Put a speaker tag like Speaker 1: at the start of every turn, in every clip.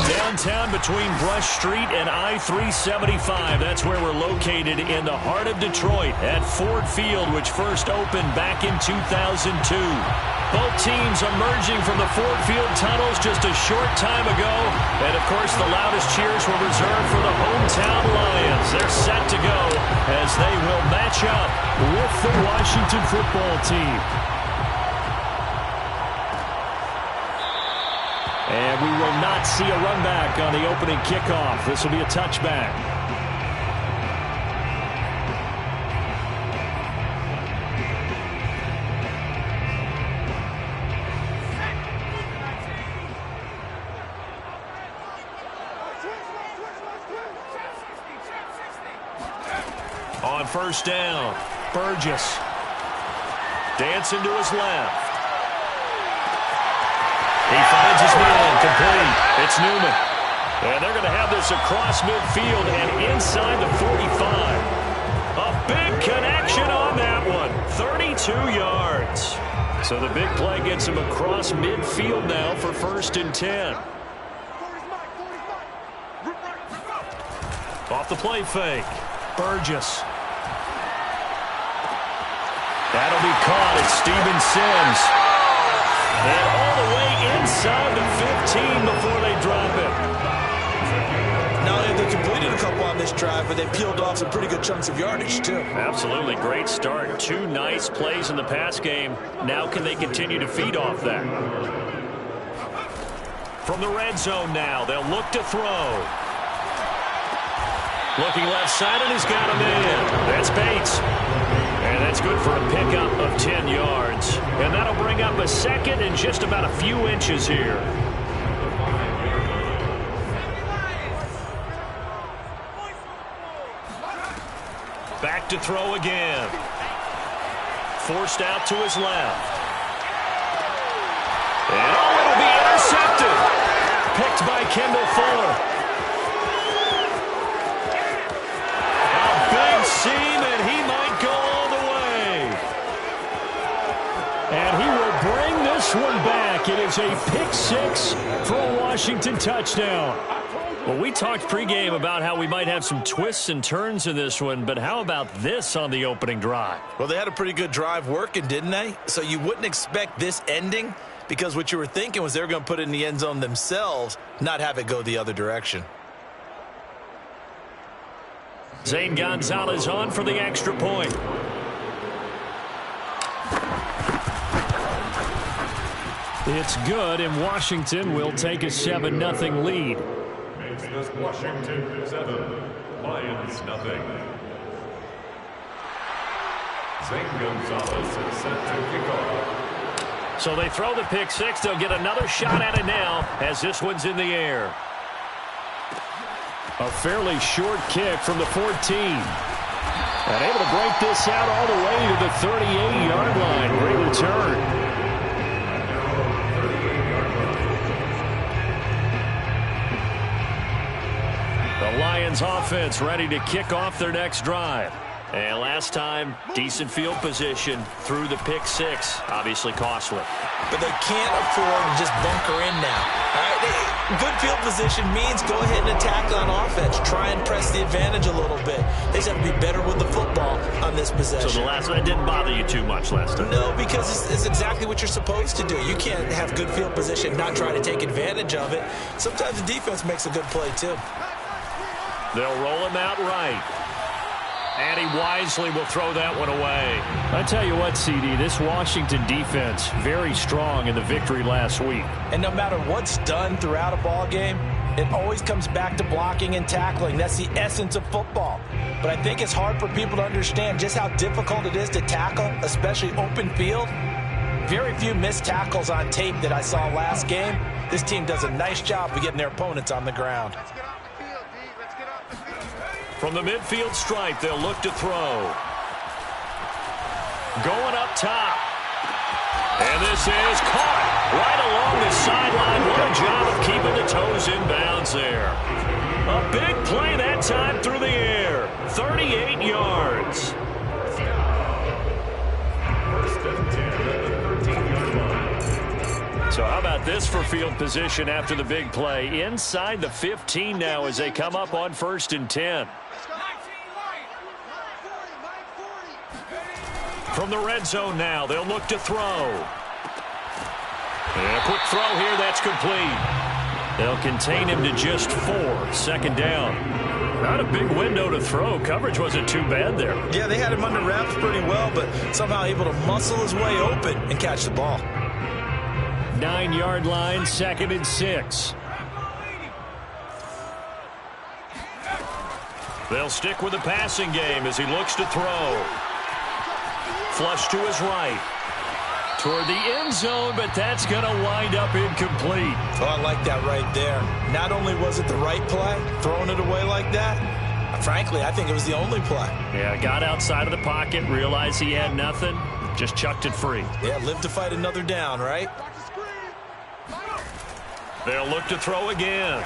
Speaker 1: Downtown between Brush Street and I-375. That's where we're located in the heart of Detroit at Ford Field, which first opened back in 2002. Both teams emerging from the Ford Field tunnels just a short time ago. And, of course, the loudest cheers were reserved for the hometown Lions. They're set to go as they will match up with the Washington football team. And we will not see a run back on the opening kickoff. This will be a touchback. On first down, Burgess dancing to his left. He finds his man, complete. It's Newman. And they're going to have this across midfield and inside the 45. A big connection on that one. 32 yards. So the big play gets him across midfield now for 1st and 10. Off the play fake. Burgess. That'll be caught. It's Steven Sims. And all the way inside the 15 before they drop it. Now
Speaker 2: they completed a couple on this drive, but they peeled off some pretty good chunks of yardage, too.
Speaker 1: Absolutely. Great start. 2 nice plays in the pass game. Now can they continue to feed off that? From the red zone now, they'll look to throw. Looking left side, and he's got him in. That's Bates. And that's good for a pickup of 10 yards. And that'll bring up a second and just about a few inches here. Back to throw again. Forced out to his left. And oh, it'll be intercepted. Picked by Kendall Fuller. A big seam, and he might go all the way. And he will bring this one back. It is a pick six for a Washington touchdown. Well, we talked pregame about how we might have some twists and turns in this one, but how about this on the opening drive?
Speaker 2: Well, they had a pretty good drive working, didn't they? So you wouldn't expect this ending, because what you were thinking was they were going to put it in the end zone themselves, not have it go the other direction.
Speaker 1: Zane Gonzalez on for the extra point. It's good, and Washington will take a 7-0 lead.
Speaker 3: Makes this Washington 7, Lions nothing. Zane Gonzalez is set to kick off.
Speaker 1: So they throw the pick six. They'll get another shot at it now as this one's in the air. A fairly short kick from the 14. And able to break this out all the way to the 38-yard line. Great return. The Lions offense ready to kick off their next drive. And last time, decent field position through the pick six. Obviously costly.
Speaker 2: But they can't afford to just bunker in now. All right? Good field position means go ahead and attack on offense. Try and press the advantage a little bit. They just have to be better with the football on this possession.
Speaker 1: So the last one didn't bother you too much last time?
Speaker 2: No, because it's exactly what you're supposed to do. You can't have good field position and not try to take advantage of it. Sometimes the defense makes a good play, too.
Speaker 1: They'll roll him out right. And he wisely will throw that one away. I tell you what, CD, this Washington defense, very strong in the victory last week.
Speaker 2: And no matter what's done throughout a ball game, it always comes back to blocking and tackling. That's the essence of football. But I think it's hard for people to understand just how difficult it is to tackle, especially open field. Very few missed tackles on tape that I saw last game. This team does a nice job of getting their opponents on the ground.
Speaker 1: From the midfield stripe, they'll look to throw. Going up top. And this is caught right along the sideline. What a job of keeping the toes in bounds there. A big play that time through the air. 38 yards.
Speaker 3: First and 10 at the 13-yard line.
Speaker 1: So how about this for field position after the big play? Inside the 15 now as they come up on 1st and 10. From the red zone now, they'll look to throw. And a quick throw here, that's complete. They'll contain him to just 4. 2nd down. Not a big window to throw. Coverage wasn't too bad there.
Speaker 2: Yeah, they had him under wraps pretty well, but somehow able to muscle his way open and catch the ball.
Speaker 1: 9-yard line, 2nd and 6. They'll stick with the passing game as he looks to throw. Flush to his right. Toward the end zone, but that's going to wind up incomplete.
Speaker 2: Oh, I like that right there. Not only was it the right play, throwing it away like that, frankly, I think it was the only play.
Speaker 1: Yeah, got outside of the pocket, realized he had nothing, just chucked it free.
Speaker 2: Yeah, live to fight another down, right?
Speaker 1: They'll look to throw again.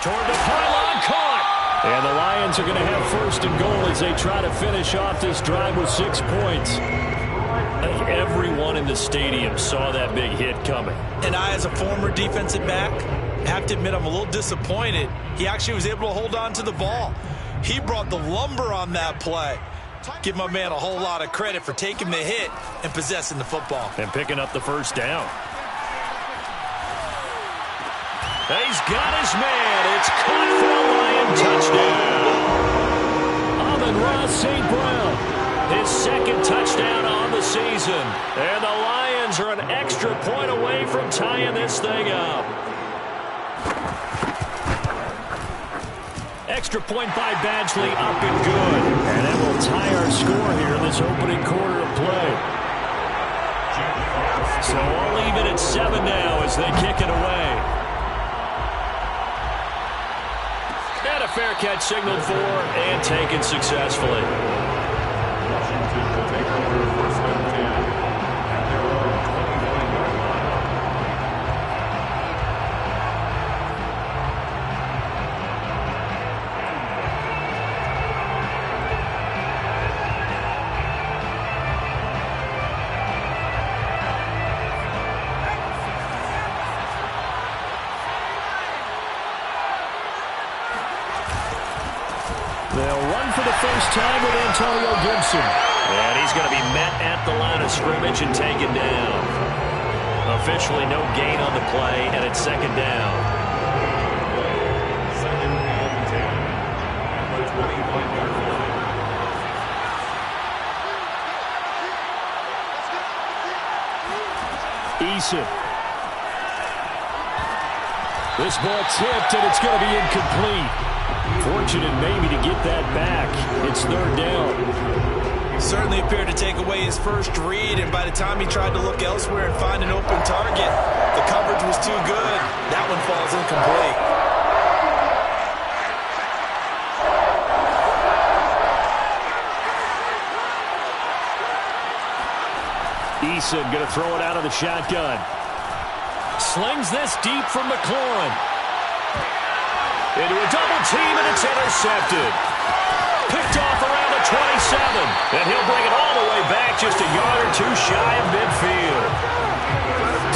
Speaker 1: Toward the pylon, caught. And the Lions are going to have 1st and goal as they try to finish off this drive with 6 points. I think everyone in the stadium saw that big hit coming.
Speaker 2: And I, as a former defensive back, have to admit I'm a little disappointed. He actually was able to hold on to the ball. He brought the lumber on that play. Give my man a whole lot of credit for taking the hit and possessing the football.
Speaker 1: And picking up the 1st down. He's got his man. It's caught for a Lion touchdown. Amon-Ra St. Brown, his 2nd touchdown on the season. And the Lions are an extra point away from tying this thing up. Extra point by Badgley, up and good. And that will tie our score here in this opening quarter of play. So all even at 7 now as they kick it away. And a fair catch signaled for and taken successfully.
Speaker 3: Washington will take over 1st and 10 at their own 29-yard line.
Speaker 1: They'll run for the first time with Antonio Gibson. And he's going to be met at the line of scrimmage and taken down. Officially no gain on the play, and it's 2nd down.
Speaker 3: 2nd and 10 at the 25-yard line.
Speaker 1: Eason. This ball tipped, and it's going to be incomplete. Fortunate maybe to get that back. It's 3rd down.
Speaker 2: Certainly appeared to take away his first read, and by the time he tried to look elsewhere and find an open target, the coverage was too good. That one falls incomplete.
Speaker 1: Eason going to throw it out of the shotgun. Slings this deep from McLaurin. Into a double team, and it's intercepted. Picked off around the 27. And he'll bring it all the way back just a yard or 2 shy of midfield.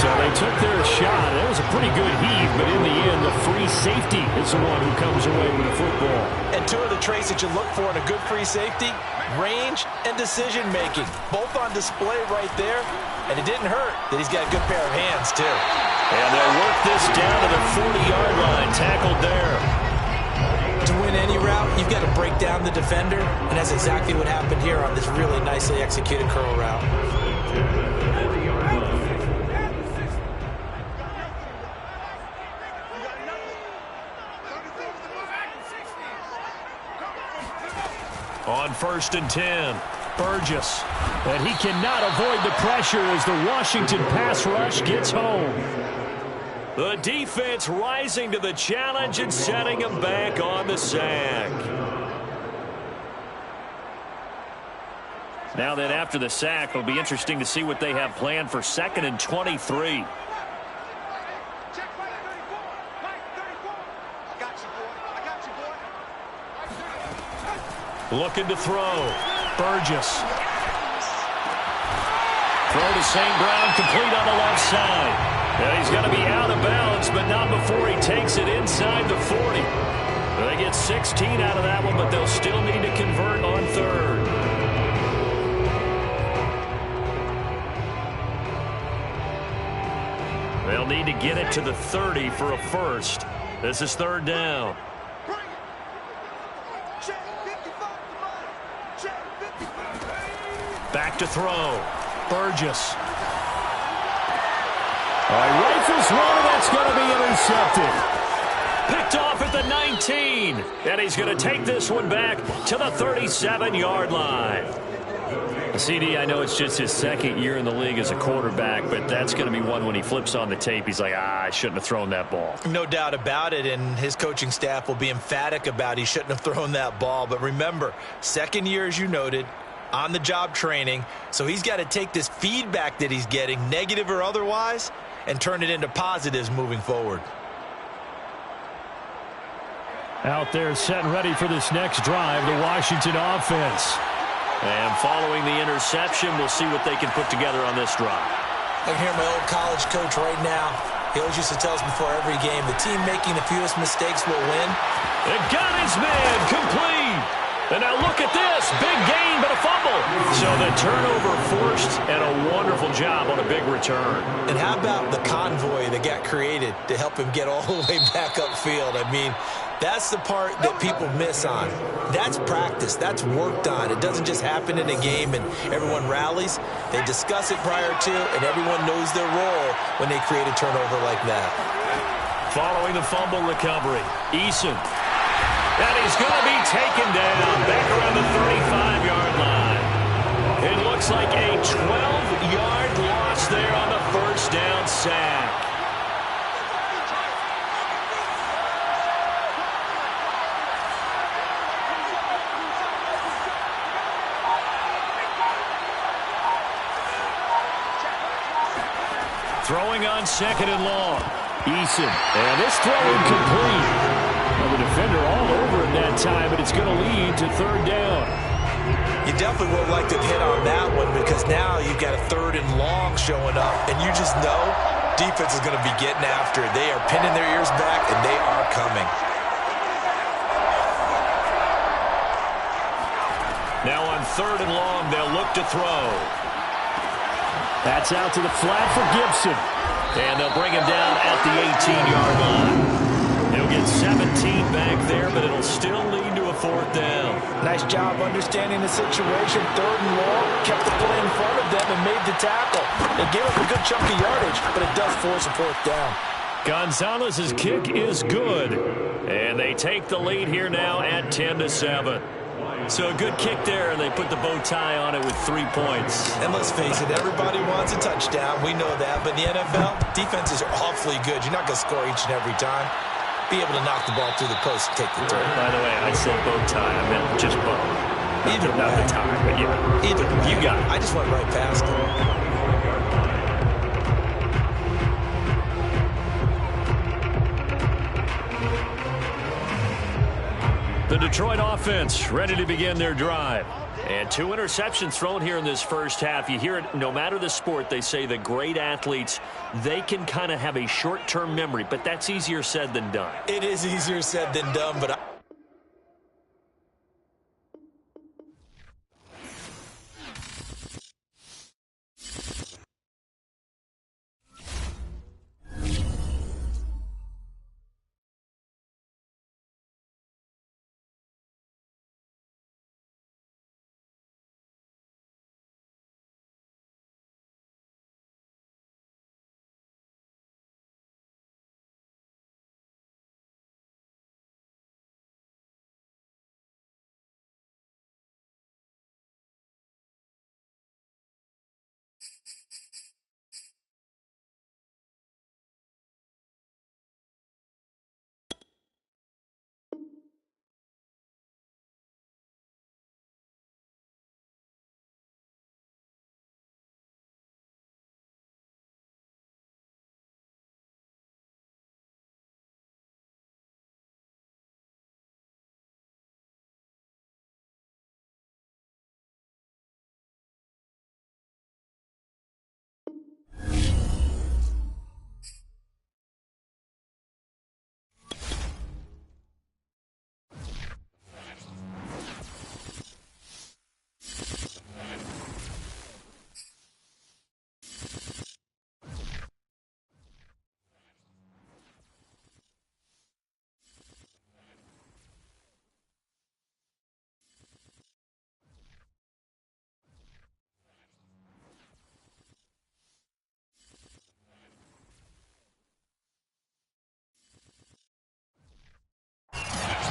Speaker 1: So they took their shot. It was a pretty good heave, but in the end, the free safety is the one who comes away with the football.
Speaker 2: And 2 of the traits that you look for in a good free safety, range and decision-making. Both on display right there. And it didn't hurt that he's got a good pair of hands, too.
Speaker 1: And they'll work this down to the 40-yard line. Tackled there.
Speaker 2: To win any route, you've got to break down the defender. And that's exactly what happened here on this really nicely executed curl route.
Speaker 1: On 1st and 10, Burgess. And he cannot avoid the pressure as the Washington pass rush gets home. The defense rising to the challenge and setting him back on the sack. Now then, after the sack, it'll be interesting to see what they have planned for 2nd and 23. Looking to throw. Burgess. Throw to St. Brown, complete on the left side. And he's going to be out of bounds, but not before he takes it inside the 40. They get 16 out of that one, but they'll still need to convert on 3rd. They'll need to get it to the 30 for a first. This is 3rd down. Back to throw. Burgess. Rifles one, and that's going to be intercepted. Picked off at the 19. And he's going to take this one back to the 37-yard line. CD, I know it's just his 2nd year in the league as a quarterback, but that's going to be one when he flips on the tape. He's like, I shouldn't have thrown that ball.
Speaker 2: No doubt about it, and his coaching staff will be emphatic about he shouldn't have thrown that ball. But remember, 2nd year, as you noted, on-the-job training, so he's got to take this feedback that he's getting, negative or otherwise, and turn it into positives moving forward.
Speaker 1: Out there set and ready for this next drive, the Washington offense. And following the interception, we'll see what they can put together on this drive.
Speaker 2: I can hear my old college coach right now. He always used to tell us before every game, the team making the fewest mistakes will win.
Speaker 1: It got his man complete. And now look at this. Big gain, but a fumble. So the turnover forced, and a wonderful job on a big return.
Speaker 2: And how about the convoy that got created to help him get all the way back upfield? I mean, that's the part that people miss on. That's practice. That's worked on. It doesn't just happen in a game and everyone rallies. They discuss it prior to, and everyone knows their role when they create a turnover like that.
Speaker 1: Following the fumble recovery, Eason. And he's going to be taken down back around the 35-yard line. It looks like a 12-yard loss there on the 1st down sack. Throwing on 2nd and long. Eason. And this throw incomplete. Well, the defender all over him that time, but it's going to lead to 3rd down.
Speaker 2: You definitely would like to hit on that one because now you've got a 3rd and long showing up, and you just know defense is going to be getting after it. They are pinning their ears back, and they are coming.
Speaker 1: Now on 3rd and long, they'll look to throw. That's out to the flat for Gibson. And they'll bring him down at the 18-yard line. He'll get 17 back there, but it'll still lead to a 4th down.
Speaker 2: Nice job understanding the situation. 3rd and long, kept the play in front of them and made the tackle. It gave up a good chunk of yardage, but it does force a 4th down.
Speaker 1: Gonzalez's kick is good. And they take the lead here now at 10-7. So a good kick there, and they put the bow tie on it with 3 points.
Speaker 2: And let's face it, everybody wants a touchdown. We know that. But in the NFL, defenses are awfully good. You're not going to score each and every time. Be able to knock the ball through the post and take the turn.
Speaker 1: By the way, I said bow tie. I meant just bow.
Speaker 2: Either
Speaker 1: not the tie, but yeah.
Speaker 2: Either way.
Speaker 1: You got it.
Speaker 2: I just went right past it.
Speaker 1: The Detroit offense ready to begin their drive. And 2 interceptions thrown here in this first half. You hear it no matter the sport. They say the great athletes, they can kind of have a short-term memory, but that's easier said than done.
Speaker 2: It is easier said than done, but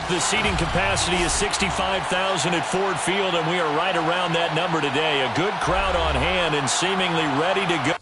Speaker 1: The seating capacity is 65,000 at Ford Field, and we are right around that number today. A good crowd on hand and seemingly ready to go.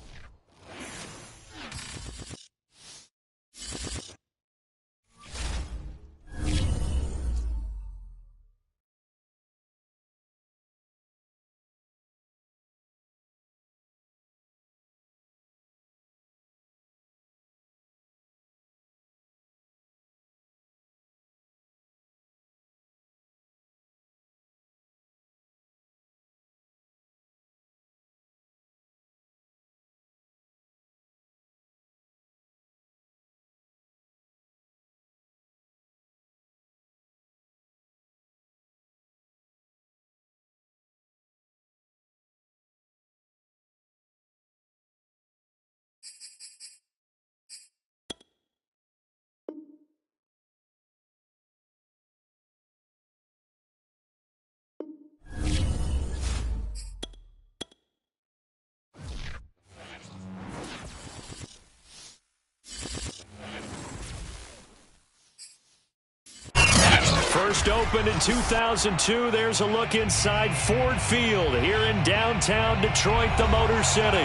Speaker 1: First opened in 2002, there's a look inside Ford Field here in downtown Detroit, the Motor City.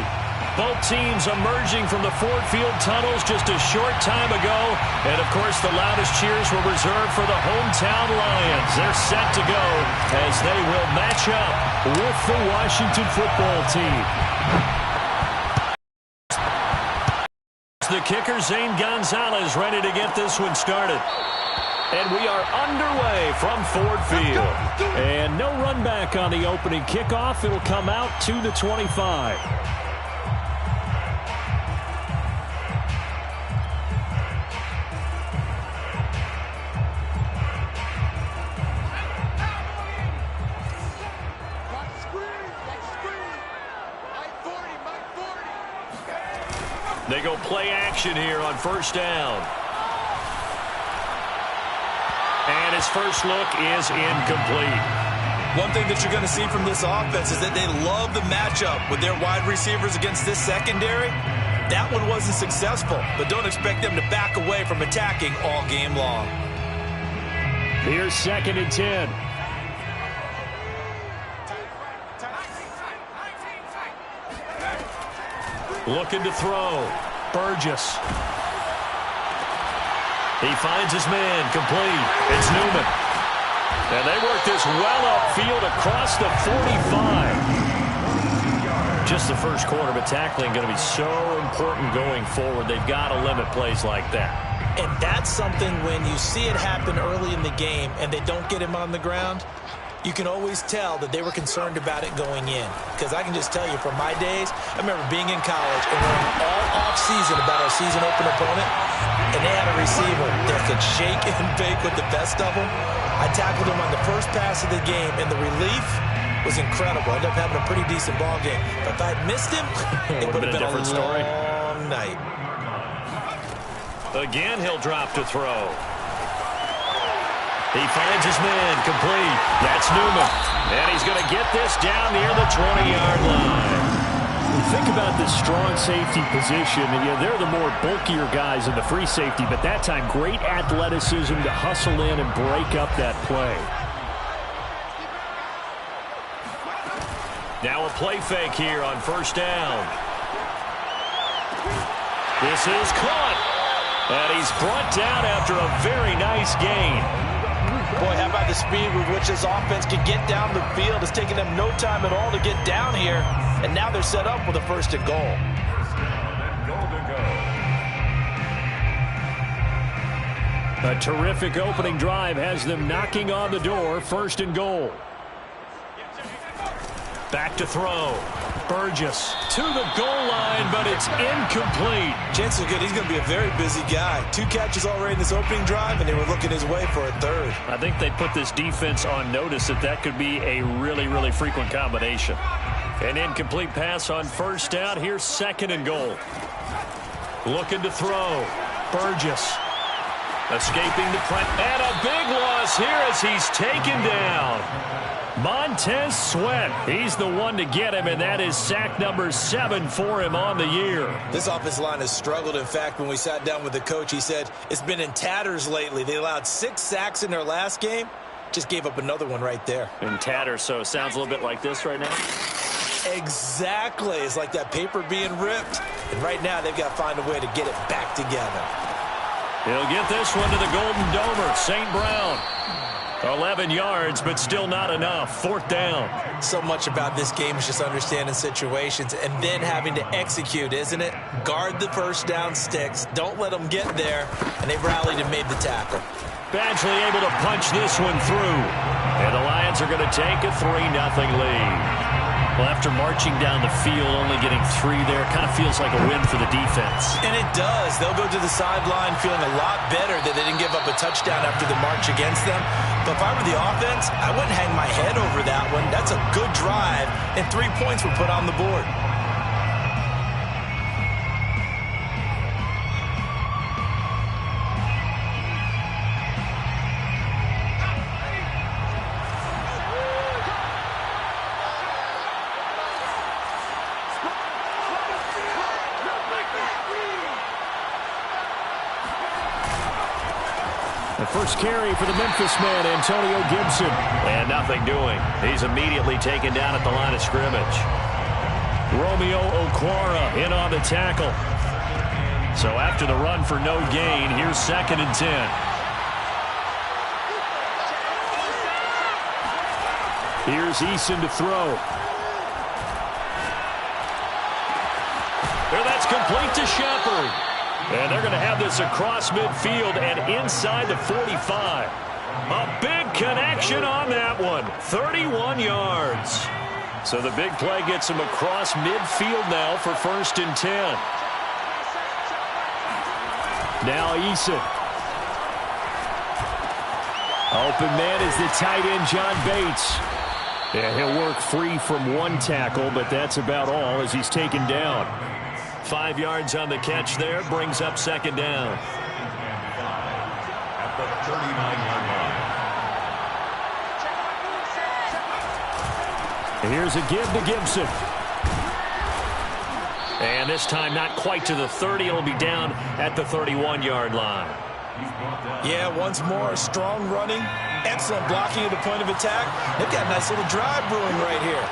Speaker 1: Both teams emerging from the Ford Field tunnels just a short time ago. And, of course, the loudest cheers were reserved for the hometown Lions. They're set to go as they will match up with the Washington football team. The kicker, Zane Gonzalez, ready to get this one started. And we are underway from Ford Field. And no run back on the opening kickoff. It'll come out to the 25. They go play action here on first down. And his first look is incomplete.
Speaker 2: One thing that you're going to see from this offense is that they love the matchup with their wide receivers against this secondary. That one wasn't successful, but don't expect them to back away from attacking all game long.
Speaker 1: Here's 2nd and 10. Looking to throw. Burgess. He finds his man, complete. It's Newman. And they work this well upfield across the 45. Just the first quarter, but tackling going to be so important going forward. They've got to limit plays like that.
Speaker 2: And that's something when you see it happen early in the game and they don't get him on the ground, you can always tell that they were concerned about it going in. Because I can just tell you from my days, I remember being in college and learning all off-season about our season open opponent, and they had a receiver that could shake and bake with the best of them. I tackled him on the first pass of the game, and the relief was incredible. I ended up having a pretty decent ball game. But if I'd missed him, it would have been a different story. Long night.
Speaker 1: Again, he'll drop to throw. He finds his man, complete. That's Newman. And he's going to get this down near the 20-yard line.
Speaker 4: Think about this strong safety position. They're the more bulkier guys in the free safety, but that time, great athleticism to hustle in and break up that play.
Speaker 1: Now a play fake here on first down. This is caught. And he's brought down after a very nice gain.
Speaker 2: Boy, how about the speed with which this offense can get down the field? It's taking them no time at all to get down here. And now they're set up with a 1st and goal.
Speaker 1: A terrific opening drive has them knocking on the door. 1st and goal. Back to throw. Burgess to the goal line, but it's incomplete.
Speaker 2: Chances are good he's going to be a very busy guy. 2 catches already in this opening drive, and they were looking his way for a 3rd.
Speaker 1: I think they put this defense on notice that could be a really, really frequent combination. An incomplete pass on first down. Here's 2nd and goal. Looking to throw. Burgess. Escaping the press. And a big loss here as he's taken down. Montez Sweat, he's the one to get him, and that is sack number 7 for him on the year.
Speaker 2: This offensive line has struggled. In fact, when we sat down with the coach, he said it's been in tatters lately. They allowed 6 sacks in their last game. Just gave up another one right there.
Speaker 1: In tatters, so it sounds a little bit like this right now.
Speaker 2: Exactly. It's like that paper being ripped. And right now, they've got to find a way to get it back together.
Speaker 1: He'll get this one to the Golden Domer, St. Brown. 11 yards, but still not enough. 4th down.
Speaker 2: So much about this game is just understanding situations and then having to execute, isn't it? Guard the first down sticks. Don't let them get there. And they rallied and made the tackle.
Speaker 1: Badgley able to punch this one through. And the Lions are going to take a 3-0 lead. Well, after marching down the field, only getting 3 there, kind of feels like a win for the defense.
Speaker 2: And it does. They'll go to the sideline feeling a lot better that they didn't give up a touchdown after the march against them. But if I were the offense, I wouldn't hang my head over that one. That's a good drive, and 3 points were put on the board.
Speaker 4: The first carry for the Memphis man, Antonio Gibson.
Speaker 1: And nothing doing. He's immediately taken down at the line of scrimmage. Romeo Okwara in on the tackle. So after the run for no gain, here's 2nd and 10.
Speaker 4: Here's Eason to throw.
Speaker 1: There, that's complete to Shepard. And they're going to have this across midfield and inside the 45. A big connection on that one. 31 yards. So the big play gets him across midfield now for 1st and 10.
Speaker 4: Now Eason. Open man is the tight end, John Bates. Yeah, he'll work free from 1 tackle, but that's about all as he's taken down.
Speaker 1: 5 yards on the catch there, brings up 2nd down.
Speaker 3: At the 39-yard line.
Speaker 4: And here's a give to Gibson.
Speaker 1: And this time not quite to the 30. It'll be down at the 31-yard line.
Speaker 2: Yeah, once more, strong running, excellent blocking at the point of attack. They've got a nice little drive brewing right here.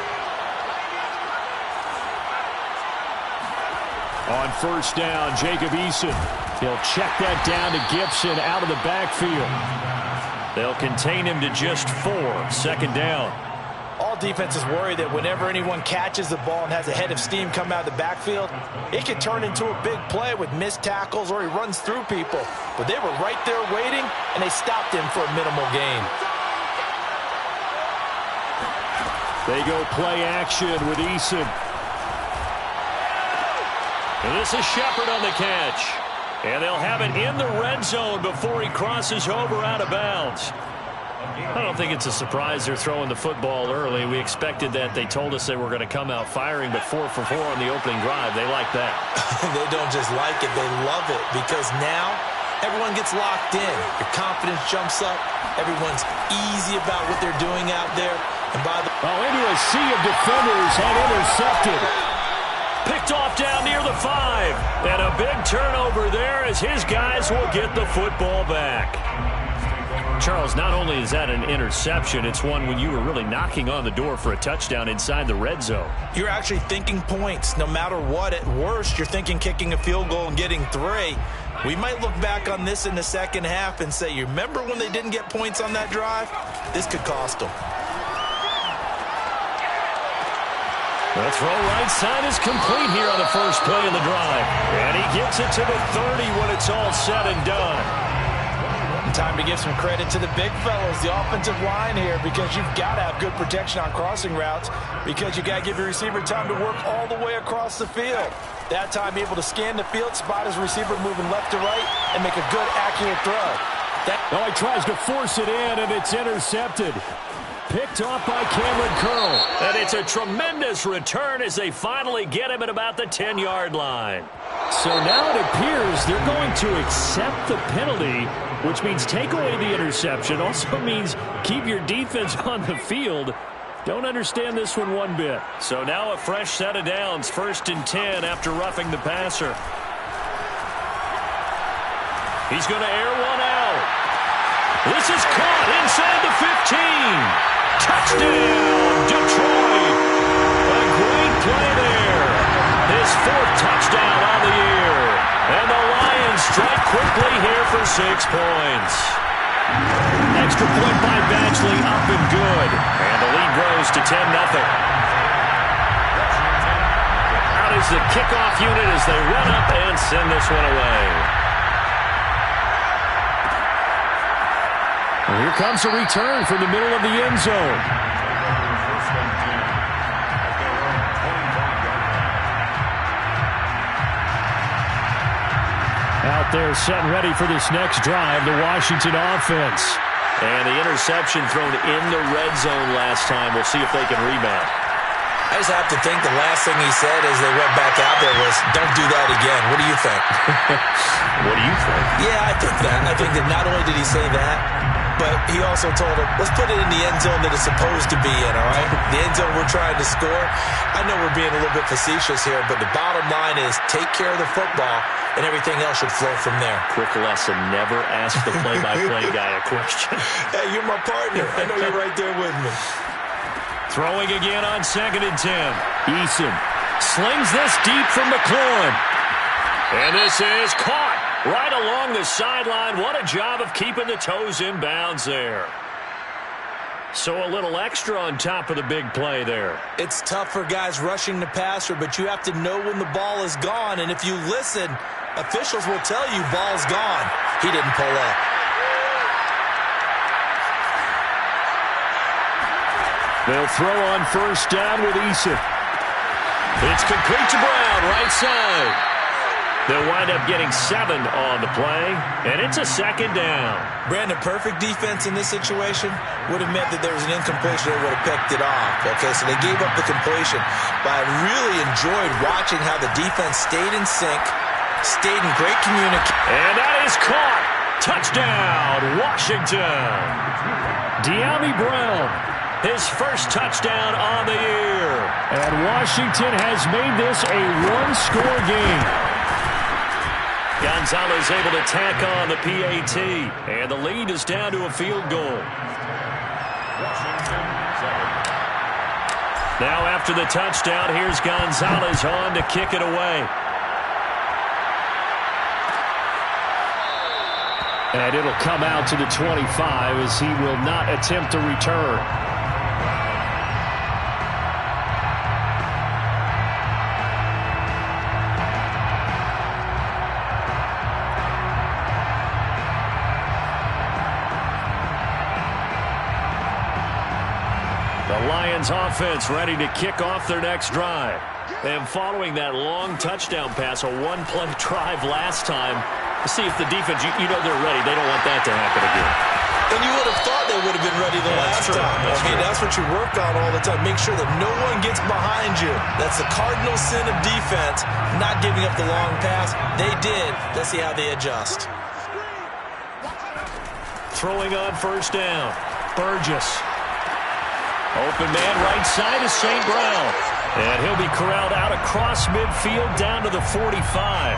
Speaker 4: On 1st down, Jacob Eason. He'll check that down to Gibson out of the backfield.
Speaker 1: They'll contain him to just 4. 2nd down.
Speaker 2: All defenses worry that whenever anyone catches the ball and has a head of steam come out of the backfield, it could turn into a big play with missed tackles or he runs through people. But they were right there waiting, and they stopped him for a minimal gain.
Speaker 4: They go play action with Eason.
Speaker 1: And this is Shepard on the catch. And they'll have it in the red zone before he crosses over out of bounds. I don't think it's a surprise they're throwing the football early. We expected that. They told us they were going to come out firing, but 4 for 4 on the opening drive. They like that.
Speaker 2: They don't just like it, they love it, because now everyone gets locked in. Your confidence jumps up. Everyone's easy about what they're doing out there. And by the
Speaker 4: into a sea of defenders and intercepted.
Speaker 1: Picked off down near the 5. And a big turnover there as his guys will get the football back. Charles, not only is that an interception, it's one when you were really knocking on the door for a touchdown inside the red zone.
Speaker 2: You're actually thinking points. No matter what, at worst, you're thinking kicking a field goal and getting 3. We might look back on this in the second half and say, you remember when they didn't get points on that drive? This could cost them.
Speaker 1: The throw right side is complete here on the first play of the drive. And he gets it to the 30 when it's all said and done.
Speaker 2: Time to give some credit to the big fellas, the offensive line here, because you've got to have good protection on crossing routes, because you got to give your receiver time to work all the way across the field. That time, be able to scan the field, spot his receiver moving left to right, and make a good, accurate throw.
Speaker 4: He tries to force it in, and it's intercepted. Picked off by Cameron Curl.
Speaker 1: And it's a tremendous return as they finally get him at about the 10-yard line.
Speaker 4: So now it appears they're going to accept the penalty, which means take away the interception. Also means keep your defense on the field. Don't understand this one bit.
Speaker 1: So now a fresh set of downs. 1st and 10 after roughing the passer. He's going to air one out. This is caught inside the 15. Touchdown, Detroit. A great play there. His 4th touchdown on the year. And the Lions strike quickly here for 6 points. Extra point by Batchley, up and good. And the lead grows to 10-0. Out is the kickoff unit as they run up and send this one away.
Speaker 4: Well, here comes a return from the middle of the end zone. Out there set and ready for this next drive, the Washington offense.
Speaker 1: And the interception thrown in the red zone last time. We'll see if they can rebound.
Speaker 2: I just have to think the last thing he said as they went back out there was, don't do that again. What do you think?
Speaker 1: What do you think?
Speaker 2: Yeah, I think that. I think that not only did he say that, but he also told him, let's put it in the end zone that it's supposed to be in, all right? The end zone we're trying to score. I know we're being a little bit facetious here, but the bottom line is take care of the football, and everything else should flow from there.
Speaker 1: Quick lesson, never ask the play-by-play guy a question.
Speaker 2: Hey, you're my partner. I know you're right there with me.
Speaker 1: Throwing again on 2nd and 10. Eason slings this deep from McLaurin. And this is caught right along the sideline. What a job of keeping the toes in bounds there. So a little extra on top of the big play there.
Speaker 2: It's tough for guys rushing the passer, but you have to know when the ball is gone. And if you listen, officials will tell you ball's gone. He didn't pull up.
Speaker 4: They'll throw on 1st down with Eason.
Speaker 1: It's complete to Brown, right side. They'll wind up getting 7 on the play, and it's a 2nd down.
Speaker 2: Brandon, perfect defense in this situation would have meant that there was an incompletion. They would have picked it off. Okay, so they gave up the completion. But I really enjoyed watching how the defense stayed in sync, stayed in great communication.
Speaker 1: And that is caught. Touchdown, Washington. De'Ami Brown, his 1st touchdown on the year.
Speaker 4: And Washington has made this a 1-score game.
Speaker 1: Gonzalez able to tack on the PAT, and the lead is down to a field goal. Now after the touchdown, here's Gonzalez on to kick it away.
Speaker 4: And it'll come out to the 25 as he will not attempt to return.
Speaker 1: Lions offense ready to kick off their next drive. And following that long touchdown pass, a 1-play drive last time, see if the defense, you know they're ready. They don't want that to happen again.
Speaker 2: And you would have thought they would have been ready the last time. That's what you work on all the time. Make sure that no one gets behind you. That's the cardinal sin of defense, not giving up the long pass. They did. Let's see how they adjust.
Speaker 1: Throwing on 1st down. Burgess. Open man right side is St. Brown. And he'll be corralled out across midfield down to the 45.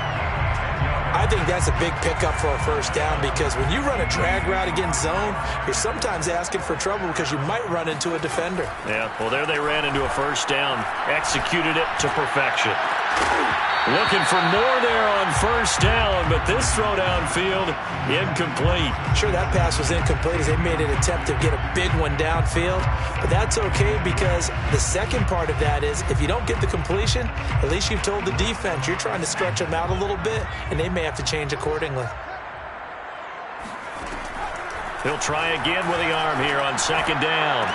Speaker 2: I think that's a big pickup for a 1st down because when you run a drag route against zone, you're sometimes asking for trouble because you might run into a defender.
Speaker 1: Yeah, well, there they ran into a 1st down. Executed it to perfection. Looking for more there on 1st down, but this throw downfield, incomplete.
Speaker 2: Sure, that pass was incomplete as they made an attempt to get a big one downfield, but that's okay because the second part of that is if you don't get the completion, at least you've told the defense you're trying to stretch them out a little bit, and they may have to change accordingly.
Speaker 1: He'll try again with the arm here on 2nd down.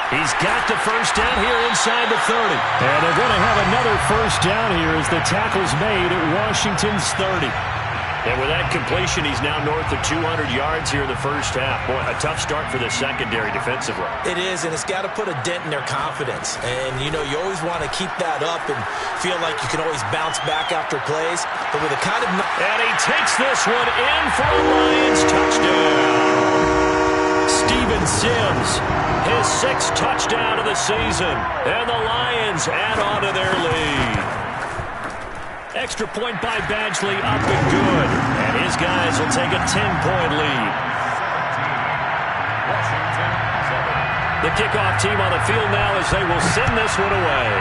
Speaker 1: He's got the 1st down here inside the 30.
Speaker 4: And they're going to have another 1st down here as the tackle's made at Washington's 30. And with that completion, he's now north of 200 yards here in the first half. Boy, a tough start for the secondary defensively.
Speaker 2: It is, and it's got to put a dent in their confidence. And, you know, you always want to keep that up and feel like you can always bounce back after plays. But with a kind of...
Speaker 1: And he takes this one in for a Lions touchdown. Steven Sims, his 6th touchdown of the season. And the Lions add on to their lead. Extra point by Badgley, up and good. And his guys will take a 10-point lead. The kickoff team on the field now as they will send this one away.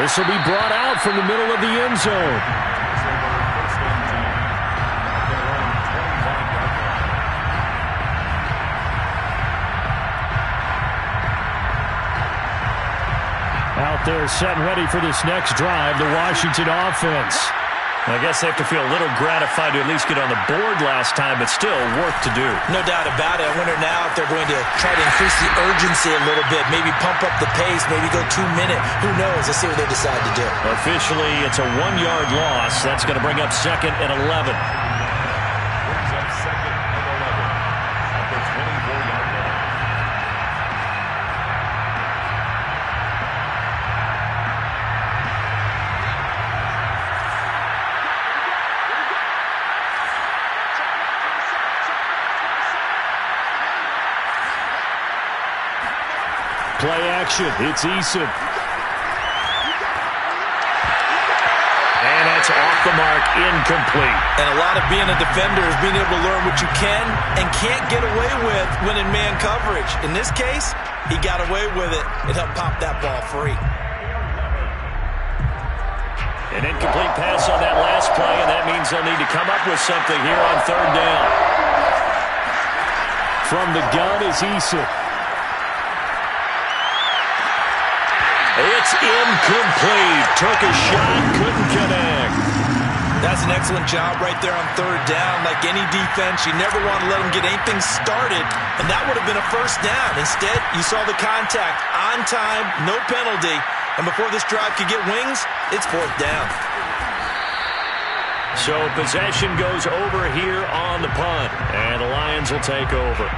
Speaker 1: This will be brought out from the middle of the end zone. Out there set and ready for this next drive, the Washington offense. I guess they have to feel a little gratified to at least get on the board last time, but still work to do.
Speaker 2: No doubt about it. I wonder now if they're going to try to increase the urgency a little bit, maybe pump up the pace, maybe go 2-minute. Who knows? Let's see what they decide to do.
Speaker 1: Officially, it's a 1-yard loss. That's going to bring up 2nd and 11.
Speaker 3: Brings up 2nd and 11 at the 24-yard line.
Speaker 4: Play action. It's Eason.
Speaker 1: And that's off the mark, incomplete.
Speaker 2: And a lot of being a defender is being able to learn what you can and can't get away with when in man coverage. In this case, he got away with it and helped pop that ball free.
Speaker 1: An incomplete pass on that last play, and that means they'll need to come up with something here on 3rd down.
Speaker 4: From the gun is Eason.
Speaker 1: It's incomplete. Took a shot, couldn't connect.
Speaker 2: That's an excellent job right there on 3rd down. Like any defense, you never want to let them get anything started, and that would have been a 1st down. Instead, you saw the contact on time, no penalty, and before this drive could get wings, it's 4th down.
Speaker 1: So possession goes over here on the punt, and the Lions will take over.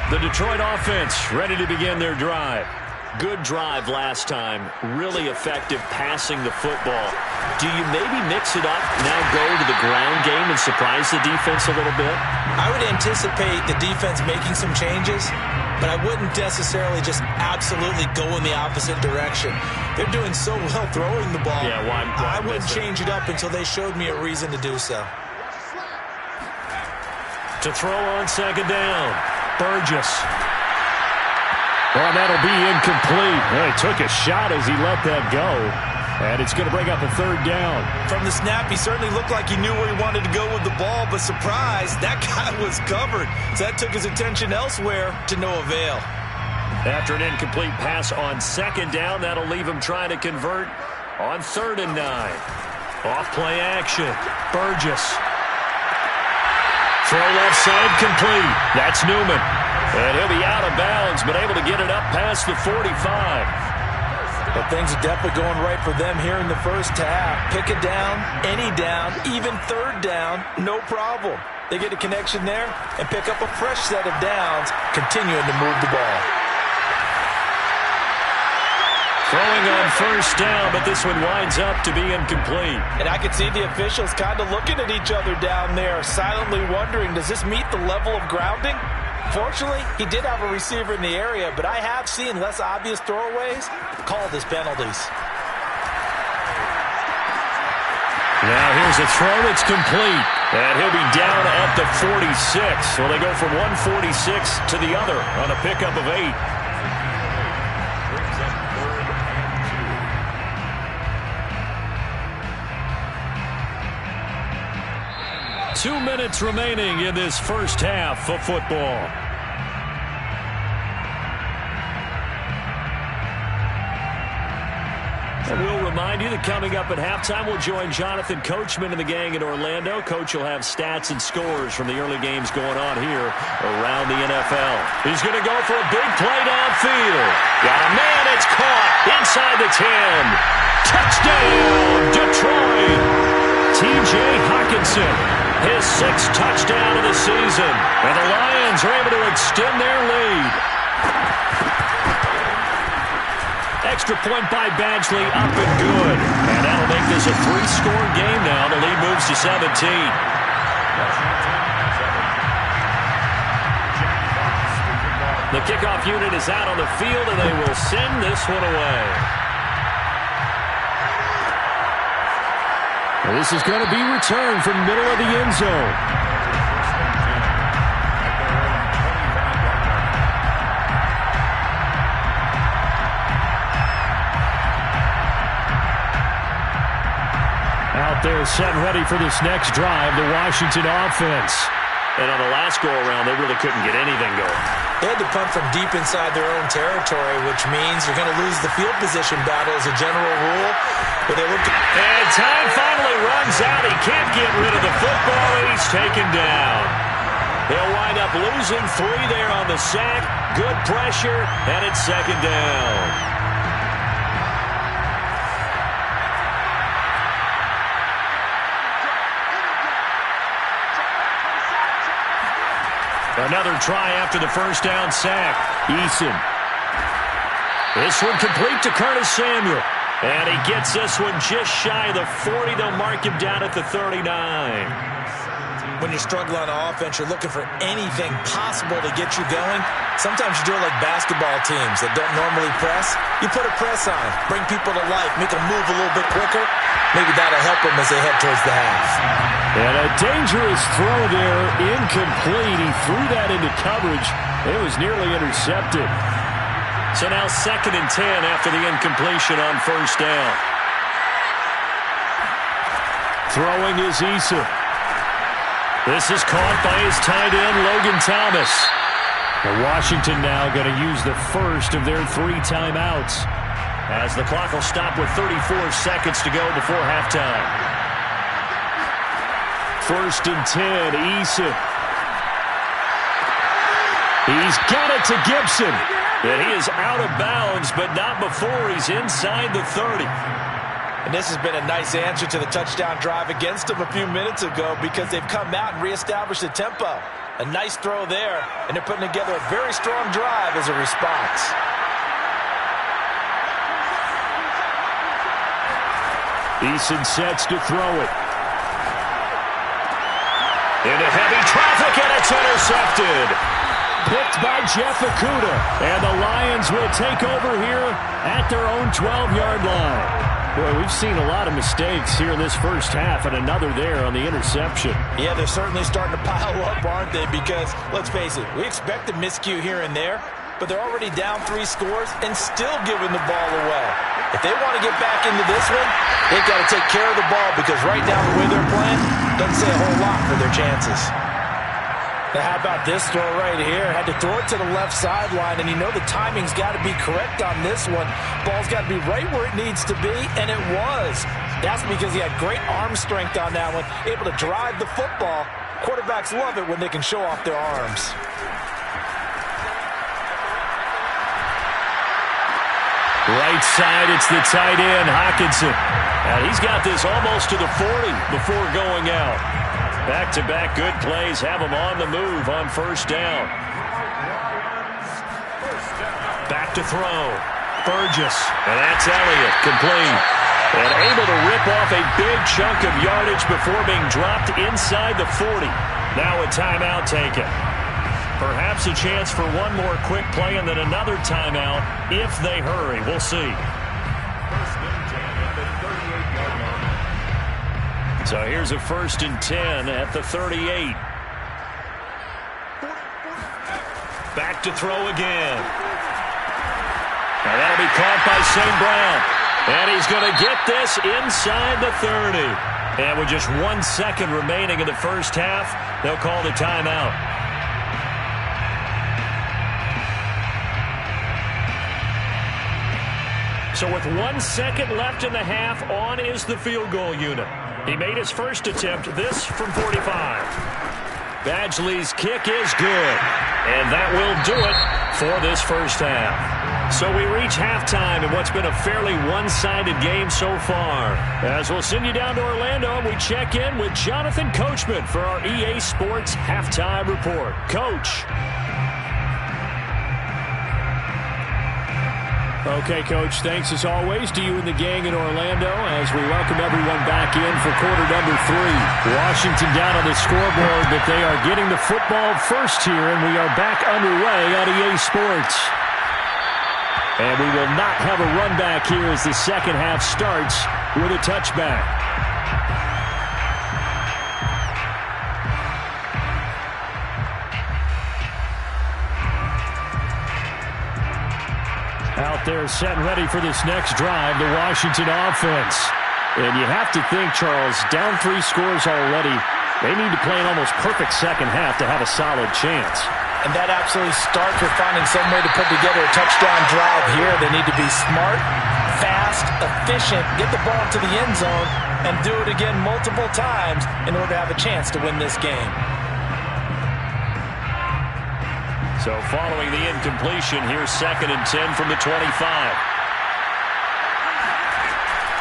Speaker 1: The Detroit offense ready to begin their drive. Good drive last time. Really effective passing the football. Do you maybe mix it up, now go to the ground game and surprise the defense a little bit?
Speaker 2: I would anticipate the defense making some changes, but I wouldn't necessarily just absolutely go in the opposite direction. They're doing so well throwing the ball.
Speaker 1: Yeah, why
Speaker 2: I wouldn't change it up until they showed me a reason to do so.
Speaker 1: To throw on 2nd down. Burgess.
Speaker 4: Well, that'll be incomplete. Well, he took a shot as he let that go. And it's going to bring up a 3rd down.
Speaker 2: From the snap, he certainly looked like he knew where he wanted to go with the ball, but surprise, that guy was covered. So that took his attention elsewhere to no avail.
Speaker 1: After an incomplete pass on 2nd down, that'll leave him trying to convert on 3rd and 9. Off play action. Burgess. Throw left side complete. That's Newman. And he'll be out of bounds, but able to get it up past the 45.
Speaker 2: But things are definitely going right for them here in the first half. Pick it down, any down, even 3rd down, no problem. They get a connection there and pick up a fresh set of downs, continuing to move the ball.
Speaker 1: Throwing on 1st down, but this one winds up to be incomplete.
Speaker 2: And I could see the officials kind of looking at each other down there, silently wondering, does this meet the level of grounding? Fortunately, he did have a receiver in the area, but I have seen less obvious throwaways called as penalties.
Speaker 1: Now here's a throw that's complete. And he'll be down at the 46. So they go from 146 to the other on a pickup of 8. 2 minutes remaining in this first half of football. And we'll remind you that coming up at halftime, we'll join Jonathan Coachman and the gang in Orlando. Coach will have stats and scores from the early games going on here around the NFL. He's going to go for a big play downfield. Got a man, it's caught inside the 10. Touchdown, Detroit. T.J. Hockenson, his 6th touchdown of the season. And the Lions are able to extend their lead. Extra point by Badgley, up and good. And that'll make this a 3-score game now. The lead moves to 17. The kickoff unit is out on the field, and they will send this one away.
Speaker 4: Well, this is going to be returned from middle of the end zone. Out there set and ready for this next drive, the Washington offense.
Speaker 1: And on the last go-around, they really couldn't get anything going.
Speaker 2: They had to punt from deep inside their own territory, which means you're going to lose the field position battle as a general rule. But they look
Speaker 1: and time finally runs out. He can't get rid of the football, and he's taken down. He'll wind up losing 3 there on the sack. Good pressure, and it's 2nd down. Another try after the first down sack. Eason. This one complete to Curtis Samuel. And he gets this one just shy of the 40. They'll mark him down at the 39.
Speaker 2: When you're struggling on offense, you're looking for anything possible to get you going. Sometimes you do it like basketball teams that don't normally press. You put a press on, bring people to life, make them move a little bit quicker. Maybe that'll help them as they head towards the half.
Speaker 4: And a dangerous throw there, incomplete. He threw that into coverage. It was nearly intercepted.
Speaker 1: So now 2nd and 10 after the incompletion on first down.
Speaker 4: Throwing is Eason.
Speaker 1: This is caught by his tight end, Logan Thomas.
Speaker 4: And Washington now going to use the first of their 3 timeouts,
Speaker 1: as the clock will stop with 34 seconds to go before halftime.
Speaker 4: 1st and 10, Eason. He's got it to Gibson.
Speaker 1: And he is out of bounds, but not before he's inside the 30.
Speaker 2: And this has been a nice answer to the touchdown drive against them a few minutes ago because they've come out and reestablished the tempo. A nice throw there, and they're putting together a very strong drive as a response.
Speaker 4: Eason sets to throw it.
Speaker 1: Into heavy traffic, and it's intercepted.
Speaker 4: Picked by Jeff Okudah, and the Lions will take over here at their own 12-yard line. Boy, we've seen a lot of mistakes here in this first half, and another there on the interception.
Speaker 2: Yeah, they're certainly starting to pile up, aren't they? Because, let's face it, we expect a miscue here and there, but they're already down 3 scores and still giving the ball away. If they want to get back into this one, they've got to take care of the ball because right now the way they're playing doesn't say a whole lot for their chances. Now, how about this throw right here? Had to throw it to the left sideline, and you know the timing's got to be correct on this one. Ball's got to be right where it needs to be, and it was. That's because he had great arm strength on that one, able to drive the football. Quarterbacks love it when they can show off their arms.
Speaker 1: Right side, it's the tight end, Hockenson. And he's got this almost to the 40 before going out. Back-to-back good plays have him on the move on first down. Back to throw. Burgess. And that's Elliott, complete. And able to rip off a big chunk of yardage before being dropped inside the 40. Now a timeout taken. Perhaps a chance for one more quick play and then another timeout if they hurry. We'll see. So here's a 1st and 10 at the 38. Back to throw again. Now that'll be caught by St. Brown. And he's going to get this inside the 30. And with just 1 second remaining in the first half, they'll call the timeout. So with 1 second left in the half, on is the field goal unit. He made his first attempt, this from 45. Badgley's kick is good, and that will do it for this first half. So we reach halftime in what's been a fairly one-sided game so far. As we'll send you down to Orlando, and we check in with Jonathan Coachman for our EA Sports Halftime Report. Coach.
Speaker 4: Okay, Coach, thanks as always to you and the gang in Orlando as we welcome everyone back in for quarter number 3. Washington down on the scoreboard, but they are getting the football first here, and we are back underway on EA Sports. And we will not have a run back here as the second half starts with a touchback. Out there set and ready for this next drive, the Washington offense. And you have to think, Charles, down 3 scores already. They need to play an almost perfect second half to have a solid chance.
Speaker 2: And that absolutely starts with finding some way to put together a touchdown drive here. They need to be smart, fast, efficient, get the ball to the end zone, and do it again multiple times in order to have a chance to win this game.
Speaker 1: So following the incompletion, here's 2nd and 10 from the 25.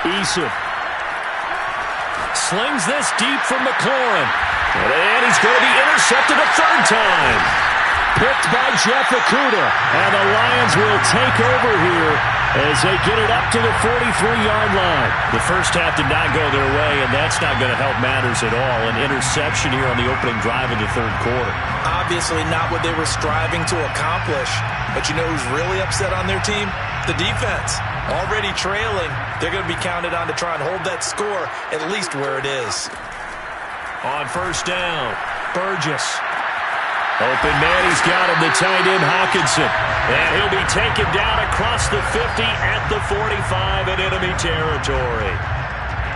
Speaker 1: Eason slings this deep from McLaurin. And he's going to be intercepted a third time. Picked by Jeff Okudah. And the Lions will take over here as they get it up to the 43-yard line. The first half did not go their way, and that's not going to help matters at all. An interception here on the opening drive of the third quarter.
Speaker 2: Obviously not what they were striving to accomplish. But you know who's really upset on their team? The defense. Already trailing. They're going to be counted on to try and hold that score at least where it is.
Speaker 1: On first down, Burgess. Open man, he's got him, the tight end Hawkinson. And he'll be taken down across the 50 at the 45 in enemy territory.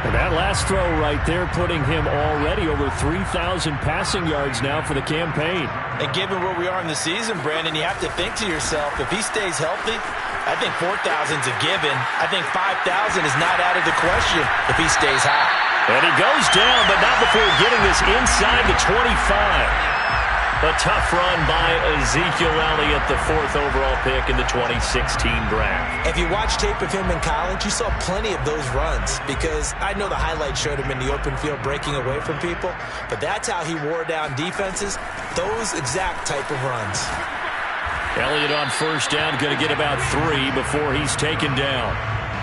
Speaker 1: And that last throw right there putting him already over 3,000 passing yards now for the campaign.
Speaker 2: And given where we are in the season, Brandon, you have to think to yourself, if he stays healthy, I think 4,000 is a given. I think 5,000 is not out of the question if he stays high.
Speaker 1: And he goes down, but not before getting this inside the 25. A tough run by Ezekiel Elliott, the 4th overall pick in the 2016 draft.
Speaker 2: If you watch tape of him in college, you saw plenty of those runs because I know the highlights showed him in the open field breaking away from people, but that's how he wore down defenses, those exact type of runs.
Speaker 1: Elliott on first down, going to get about 3 before he's taken down.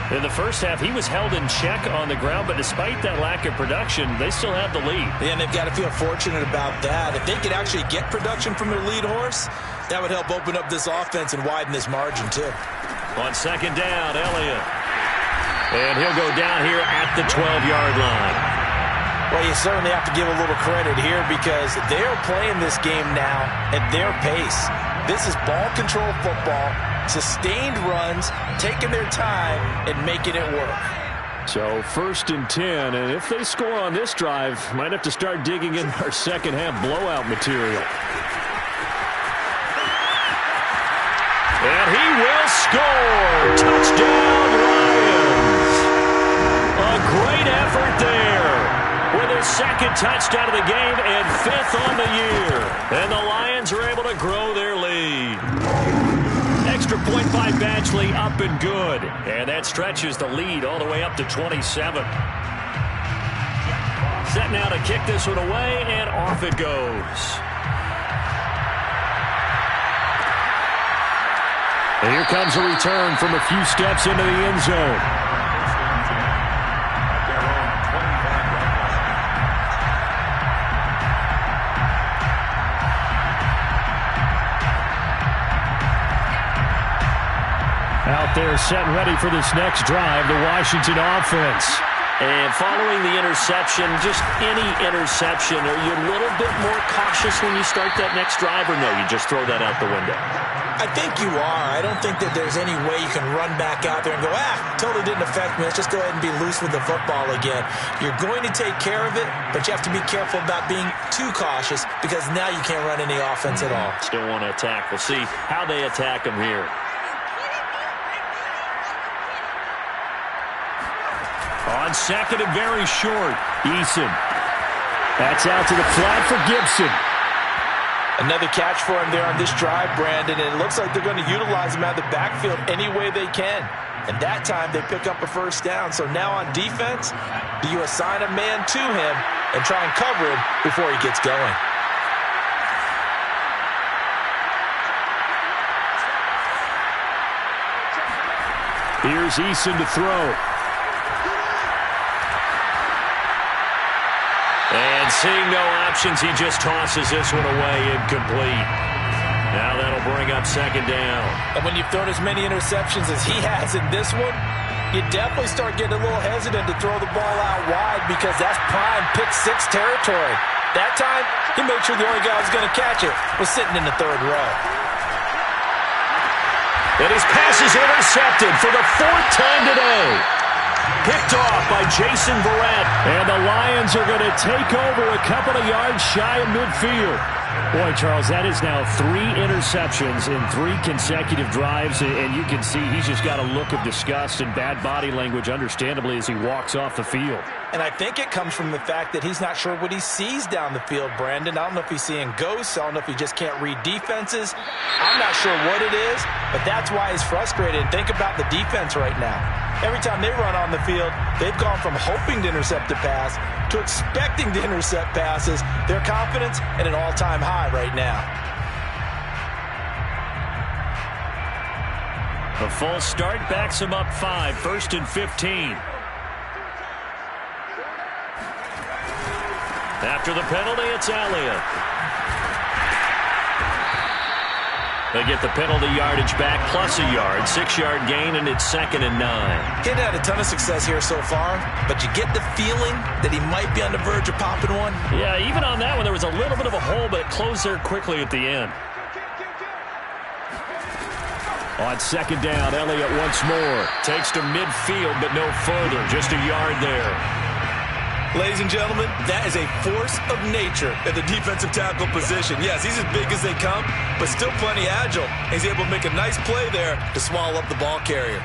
Speaker 1: In the first half, he was held in check on the ground, but despite that lack of production, they still have the lead.
Speaker 2: Yeah, and they've got to feel fortunate about that. If they could actually get production from their lead horse, that would help open up this offense and widen this margin, too.
Speaker 1: On second down, Elliott. And he'll go down here at the 12-yard line.
Speaker 2: Well, you certainly have to give a little credit here because they're playing this game now at their pace. This is ball control football, sustained runs, taking their time and making it work.
Speaker 4: So 1st and 10, and if they score on this drive, might have to start digging in our second half blowout material.
Speaker 1: And he will score! Touchdown, Lions! A great effort there with his 2nd touchdown of the game and 5th on the year. And the Lions are able to grow their lead. Extra point by Badgley, up and good. And that stretches the lead all the way up to 27. Set now to kick this one away, and off it goes.
Speaker 4: And here comes a return from a few steps into the end zone. Out there set and ready for this next drive, the Washington offense.
Speaker 1: And following the interception, just any interception, are you a little bit more cautious when you start that next drive, or no, you just throw that out the window?
Speaker 2: I think you are. I don't think that there's any way you can run back out there and go, totally didn't affect me. Let's just go ahead and be loose with the football again. You're going to take care of it, but you have to be careful about being too cautious because now you can't run any offense at all.
Speaker 1: Still want to attack. We'll see how they attack them here. On second and very short, Eason.
Speaker 4: That's out to the flat for Gibson.
Speaker 2: Another catch for him there on this drive, Brandon, and it looks like they're going to utilize him out of the backfield any way they can. And that time they pick up a first down. So now on defense, do you assign a man to him and try and cover him before he gets going?
Speaker 4: Here's Eason to throw.
Speaker 1: And seeing no options, he just tosses this one away, incomplete. Now that'll bring up second down.
Speaker 2: And when you've thrown as many interceptions as he has in this one, you definitely start getting a little hesitant to throw the ball out wide because that's prime pick six territory. That time, he made sure the only guy who was going to catch it was sitting in the third row.
Speaker 1: And his pass is intercepted for the fourth time today. Picked off by Jason Verrett.
Speaker 4: And the Lions are going to take over a couple of yards shy of midfield. Boy, Charles, that is now 3 interceptions in 3 consecutive drives, and you can see he's just got a look of disgust and bad body language, understandably, as he walks off the field.
Speaker 2: And I think it comes from the fact that he's not sure what he sees down the field, Brandon. I don't know if he's seeing ghosts. I don't know if he just can't read defenses. I'm not sure what it is, but that's why he's frustrated. And think about the defense right now. Every time they run on the field, they've gone from hoping to intercept a pass to expecting to intercept passes. Their confidence at an all-time high right now.
Speaker 1: A false start backs him up 5, 1st and 15. After the penalty, it's Elliott. They get the penalty yardage back plus a yard, 6-yard gain, and it's 2nd and 9.
Speaker 2: He's had a ton of success here so far, but you get the feeling that he might be on the verge of popping one.
Speaker 1: Yeah, even on that one, there was a little bit of a hole, but it closed there quickly at the end.
Speaker 4: On second down, Elliott once more.
Speaker 1: Takes to midfield, but no further, just a yard there.
Speaker 2: Ladies and gentlemen, that is a force of nature at the defensive tackle position. Yes, he's as big as they come, but still plenty agile. He's able to make a nice play there to swallow up the ball carrier.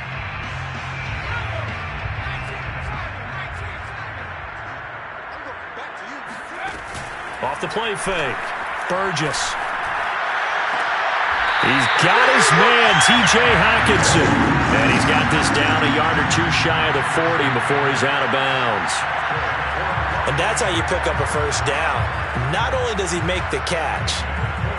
Speaker 1: Off the play fake. Burgess. He's got his man, T.J. Hockenson. And he's got this down a yard or 2 shy of the 40 before he's out of bounds.
Speaker 2: And that's how you pick up a first down. Not only does he make the catch,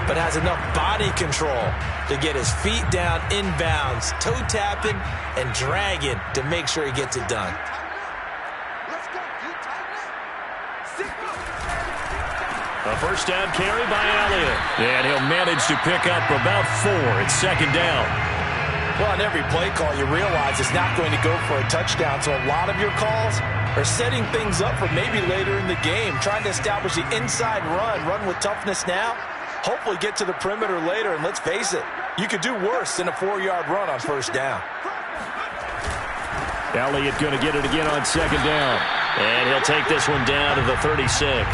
Speaker 2: but has enough body control to get his feet down inbounds, toe tapping and dragging to make sure he gets it done.
Speaker 1: A first down carry by Elliott. And he'll manage to pick up about 4. It's 2nd down.
Speaker 2: Well, on every play call, you realize it's not going to go for a touchdown. So a lot of your calls are setting things up for maybe later in the game, trying to establish the inside run with toughness now, hopefully get to the perimeter later. And let's face it, you could do worse than a 4-yard run on first down.
Speaker 4: Elliott going to get it again on second down.
Speaker 1: And he'll take this one down to the 36.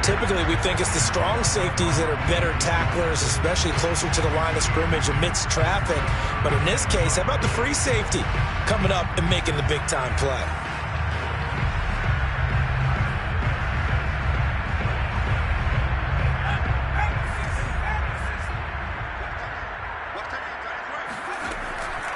Speaker 2: Typically, we think it's the strong safeties that are better tacklers, especially closer to the line of scrimmage amidst traffic. But in this case, how about the free safety coming up and making the big-time play?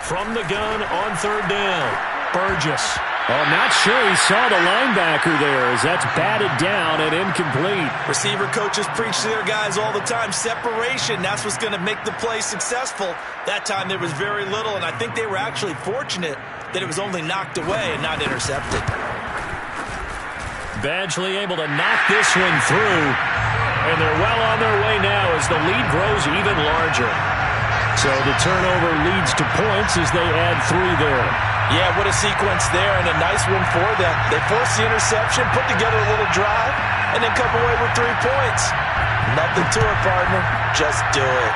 Speaker 1: From the gun on third down, Burgess.
Speaker 4: I'm not sure he saw the linebacker there as that's batted down and incomplete.
Speaker 2: Receiver coaches preach to their guys all the time. Separation, that's what's going to make the play successful. That time there was very little, and I think they were actually fortunate that it was only knocked away and not intercepted.
Speaker 1: Badgley able to knock this one through, and they're well on their way now as the lead grows even larger.
Speaker 4: So the turnover leads to points as they add 3 there.
Speaker 2: Yeah, what a sequence there, and a nice one for them. They force the interception, put together a little drive, and then come away with 3 points. Nothing to it, partner. Just do it.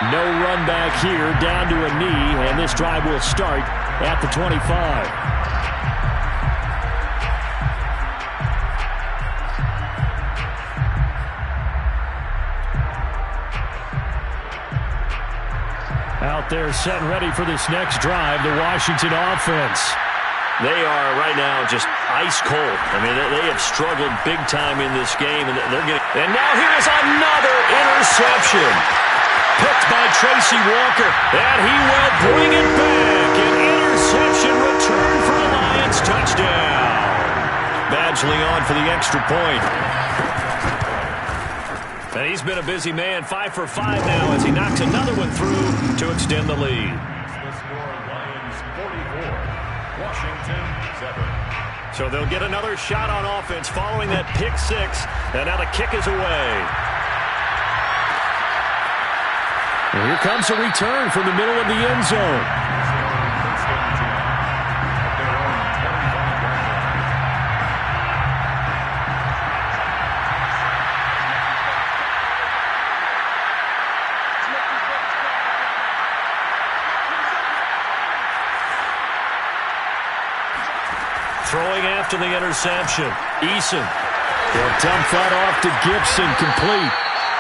Speaker 4: No run back here, down to a knee, and this drive will start at the 25. Out out there setting ready for this next drive, the Washington offense.
Speaker 1: They are right now just ice cold. I mean, they have struggled big time in this game, and they're getting. And now here's another interception. Picked by Tracy Walker, and he will bring it back. An interception return for a Lions touchdown. Badgley on for the extra point. And he's been a busy man, 5 for 5 now as he knocks another one through to extend the lead.
Speaker 3: Lions 44, Washington 7.
Speaker 1: So they'll get another shot on offense following that pick six, and now the kick is away.
Speaker 4: And here comes a return from the middle of the end zone.
Speaker 1: Throwing after the interception, Eason.
Speaker 4: They'll dump that off to Gibson, complete.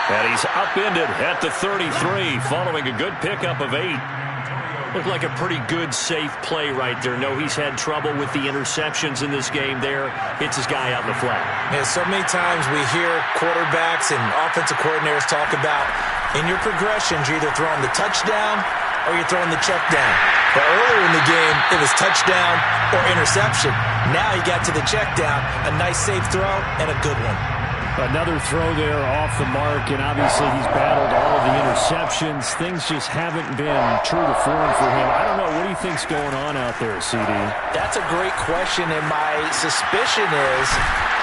Speaker 1: And he's upended at the 33, following a good pickup of 8. Looked like a pretty good, safe play right there. No, he's had trouble with the interceptions in this game there. Hits his guy out in the flat.
Speaker 2: Yeah, so many times we hear quarterbacks and offensive coordinators talk about, in your progressions, you're either throwing the touchdown or you're throwing the check down. But earlier in the game, it was touchdown or interception. Now he got to the check down, a nice safe throw, and a good one.
Speaker 4: Another throw there off the mark, and obviously he's battled all of the interceptions. Things just haven't been true to form for him. I don't know. What do you think's going on out there, CD?
Speaker 2: That's a great question, and my suspicion is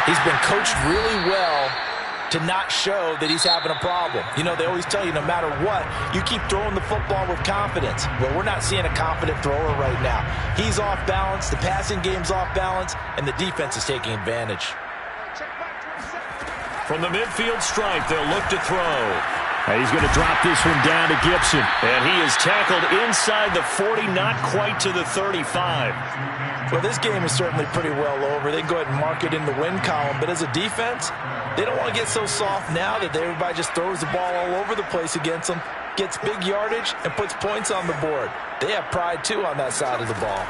Speaker 2: he's been coached really well to not show that he's having a problem. You know, they always tell you no matter what, you keep throwing the football with confidence. Well, we're not seeing a confident thrower right now. He's off balance, the passing game's off balance, and the defense is taking advantage.
Speaker 1: From the midfield stripe, they'll look to throw.
Speaker 4: And he's going to drop this one down to Gibson.
Speaker 1: And he is tackled inside the 40, not quite to the 35.
Speaker 2: Well, this game is certainly pretty well over. They can go ahead and mark it in the win column, but as a defense, they don't want to get so soft now that everybody just throws the ball all over the place against them, gets big yardage, and puts points on the board. They have pride, too, on that side of the ball.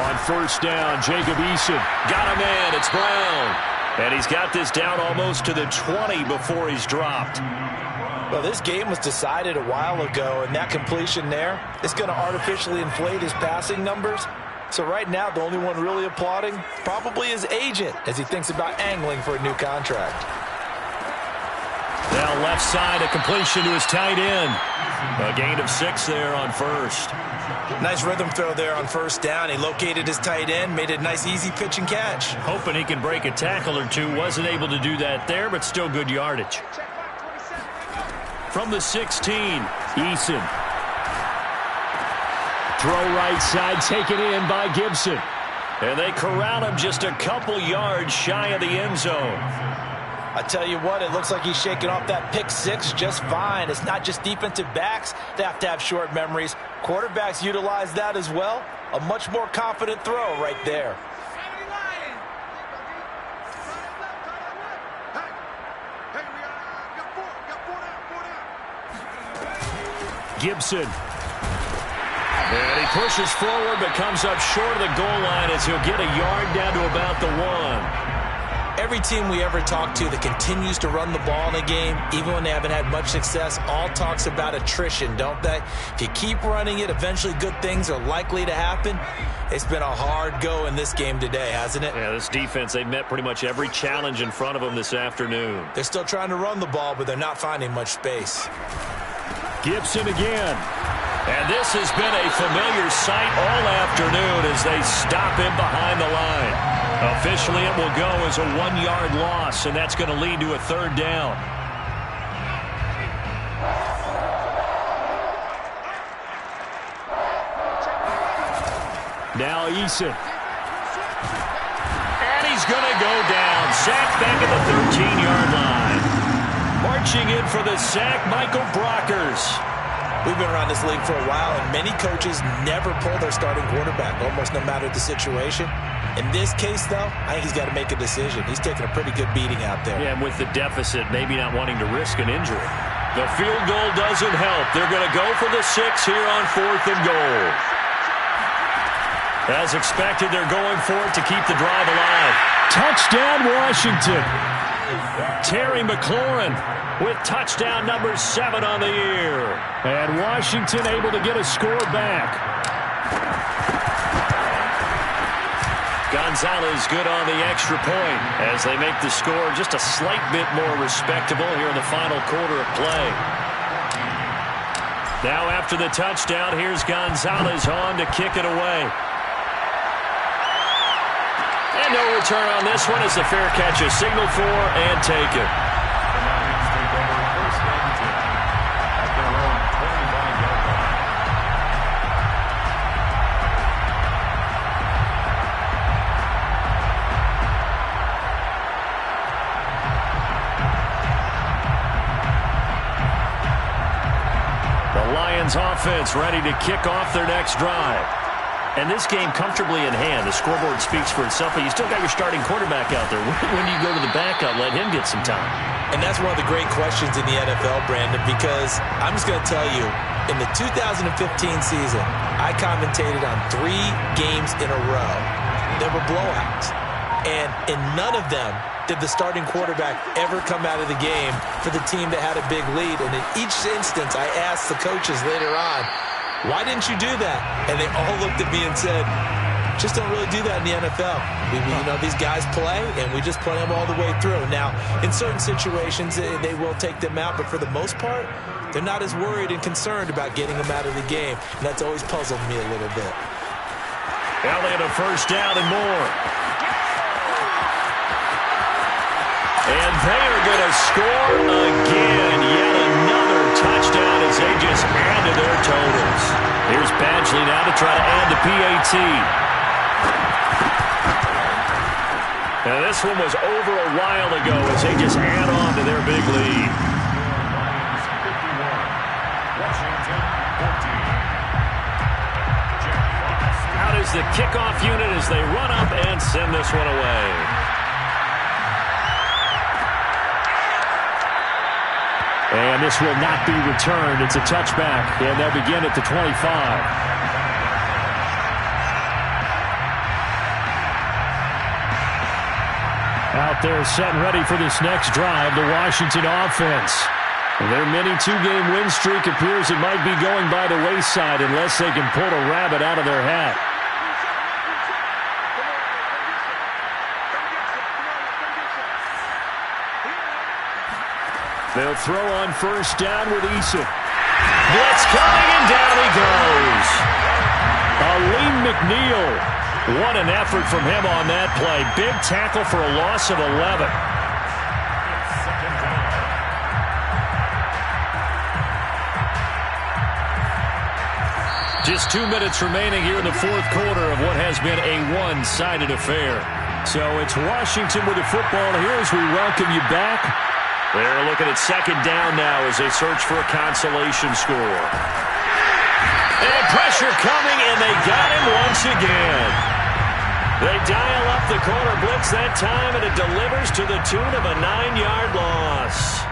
Speaker 4: On first down, Jacob Eason.
Speaker 1: Got a man. It's Brown. And he's got this down almost to the 20 before he's dropped.
Speaker 2: Well, this game was decided a while ago, and that completion there is going to artificially inflate his passing numbers. So right now, the only one really applauding probably his agent as he thinks about angling for a new contract.
Speaker 1: Now left side, a completion to his tight end. A gain of 6 there on first.
Speaker 2: Nice rhythm throw there on first down. He located his tight end, made it a nice easy pitch and catch.
Speaker 1: Hoping he can break a tackle or two. Wasn't able to do that there, but still good yardage. From the 16,
Speaker 4: Eason. Throw right side, taken in by Gibson.
Speaker 1: And they corral him just a couple yards shy of the end zone.
Speaker 2: I tell you what, it looks like he's shaking off that pick six just fine. It's not just defensive backs that have to have short memories. Quarterbacks utilize that as well. A much more confident throw right there.
Speaker 4: Gibson.
Speaker 1: And he pushes forward but comes up short of the goal line as he'll get a yard down to about the 1.
Speaker 2: Every team we ever talk to that continues to run the ball in a game, even when they haven't had much success, all talks about attrition, don't they? If you keep running it, eventually good things are likely to happen. It's been a hard go in this game today, hasn't it?
Speaker 1: Yeah, this defense, they've met pretty much every challenge in front of them this afternoon.
Speaker 2: They're still trying to run the ball, but they're not finding much space.
Speaker 4: Gibson again.
Speaker 1: And this has been a familiar sight all afternoon as they stop him behind the line. Officially, it will go as a 1-yard loss, and that's going to lead to a 3rd down.
Speaker 4: Now Eason.
Speaker 1: And he's going to go down. Sacked back at the 13-yard line. Marching in for the sack, Michael Brockers.
Speaker 2: We've been around this league for a while, and many coaches never pull their starting quarterback, almost no matter the situation. In this case, though, I think he's got to make a decision. He's taking a pretty good beating out there.
Speaker 1: Yeah, and with the deficit, maybe not wanting to risk an injury. The field goal doesn't help. They're going to go for the 6 here on 4th and goal. As expected, they're going for it to keep the drive alive.
Speaker 4: Touchdown, Washington. Terry McLaurin with touchdown number 7 on the year. And Washington able to get a score back.
Speaker 1: Gonzalez good on the extra point as they make the score just a slight bit more respectable here in the final quarter of play. Now after the touchdown, here's Gonzalez on to kick it away. And no return on this one as the fair catch is signaled for and taken. Offense ready to kick off their next drive. And this game comfortably in hand. The scoreboard speaks for itself, but you still got your starting quarterback out there. When do you go to the backup, let him get some time?
Speaker 2: And that's one of the great questions in the NFL, Brandon, because I'm just going to tell you, in the 2015 season, I commentated on 3 games in a row. There were blowouts. And in none of them did the starting quarterback ever come out of the game for the team that had a big lead. And in each instance, I asked the coaches later on, why didn't you do that? And they all looked at me and said, just don't really do that in the NFL. These guys play, and we just play them all the way through. Now, in certain situations, they will take them out, but for the most part, they're not as worried and concerned about getting them out of the game. And that's always puzzled me a little bit.
Speaker 1: Elliott a first down and more. And they are going to score again. Yet another touchdown as they just add to their totals. Here's Badgley now to try to add the PAT. Now this one was over a while ago as they just add on to their big lead. Out is the kickoff unit as they run up and send this one away.
Speaker 4: And this will not be returned. It's a touchback, and they'll begin at the 25. Out there set and ready for this next drive, the Washington offense. Their mini 2-game win streak appears it might be going by the wayside unless they can pull a rabbit out of their hat. They'll throw on first down with Eason.
Speaker 1: Blitz coming, and down he goes.
Speaker 4: Aleem McNeil. What an effort from him on that play. Big tackle for a loss of 11.
Speaker 1: Just 2 minutes remaining here in the 4th quarter of what has been a one-sided affair.
Speaker 4: So it's Washington with the football here as we welcome you back.
Speaker 1: They're looking at second down now as they search for a consolation score. And pressure coming, and they got him once again. They dial up the corner blitz that time, and it delivers to the tune of a 9-yard loss.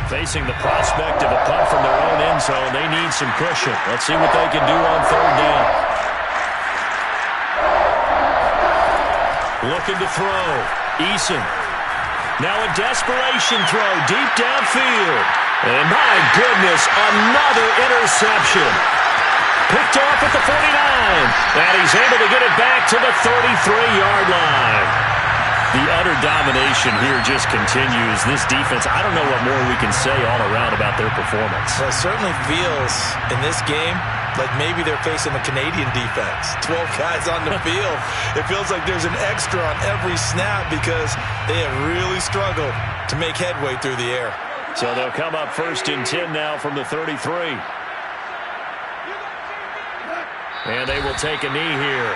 Speaker 1: Facing the prospect of a punt from their own end zone, they need some cushion. Let's see what they can do on 3rd down. Looking to throw. Eason. Now a desperation throw deep downfield. And my goodness, another interception. Picked off at the 49. And he's able to get it back to the 33-yard line. The utter domination here just continues. This defense, I don't know what more we can say all around about their performance.
Speaker 2: Well, it certainly feels in this game like maybe they're facing a Canadian defense. 12 guys on the field. It feels like there's an extra on every snap because they have really struggled to make headway through the air.
Speaker 1: So they'll come up 1st and 10 now from the 33. And they will take a knee here.